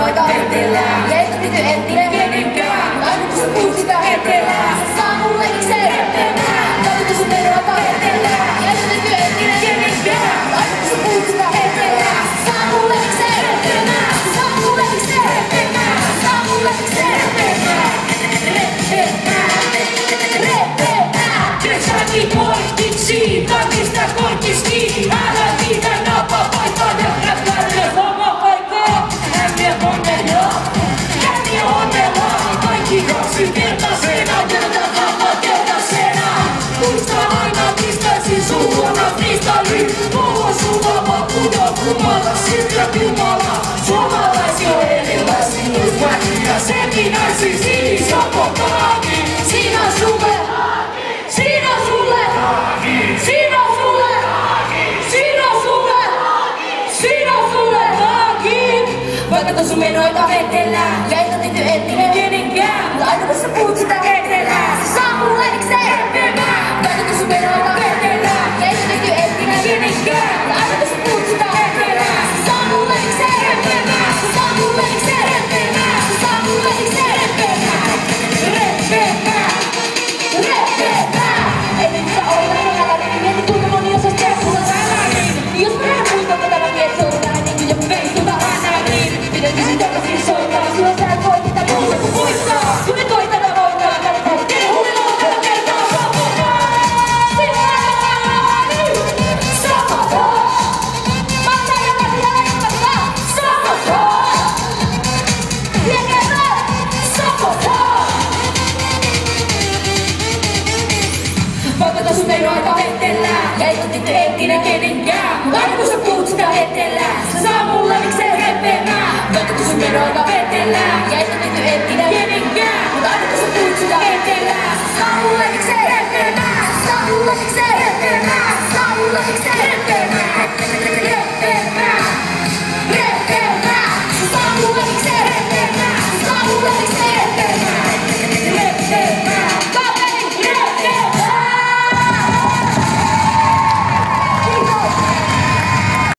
numeroita vetellään. Ja et tytö entinen kenenkään, aina kun sä puhut sitä hetelää. Sä saa mulle ikseen repemään, kaikki sun numeroita vetellään. Ja et tytö entinen kenenkään, aina kun sä puhut sitä hetelää. Sä saa mulle ikseen repemään, sä saa mulle ikseen repemään, sä saa mulle ikseen repemään. Kesäkin poistiksi, kaikista kortiski. Älä viitä napa paikkaa ja räppäille oma paikkaa. Hämmiä onnella, hämmiä onnella. Kaikki kaksinkertaisena, kertaisena. Muista aina pistäisin suuhuna freestyliin. Mulla suvama pudokkumalla, siltä kumalla. Suomalaisia on erilaisia, just väkiä sekinäisiä. Sinisiä kotaani, siinä on sulle. Siinä on sulle! Siinä on sulle! Siinä on sulle! Siinä on sulle! Vaikka tossa menoita vetellään, ja et tytö entinen kenenkään, mutta aina kun sä puhut sitä hetelää, sä saa mulle ikseen repemään. Vaikka tossa menoita vetellään, ja et tytö entinen kenenkään, mutta aina kun sä puhut sitä hetelää, sä saa mulle ikseen repemään. Sä saa mulle ikseen repemään. Sä saa mulle ikseen repemään. Repemään! Repemään! Ei nyt sä olla todella, niin mieti kuinka moni osas tehdä mulla täälläkin. Jos mä en muista tätä, mä mietin, se on vähän niinku jo veistuta hänäkin. Pitäisin takaisin soittaa, sillä sä et voi mitään muuta kuin muistaa. Kun ne koitana voittaa, kannattaa tehdä huilua tällä kertaa samotaan. Samotaan! Mattaa ja mattaa ja mattaa! Samotaan! Tekemään! Samotaan! Vaikka tossa menoita vetellään, ja et tytö entinen kenenkään, mut aina kun sä puhut sitä hetelää, sä saa mulle ikseen repemään. Vaikka tossa menoita vetellään,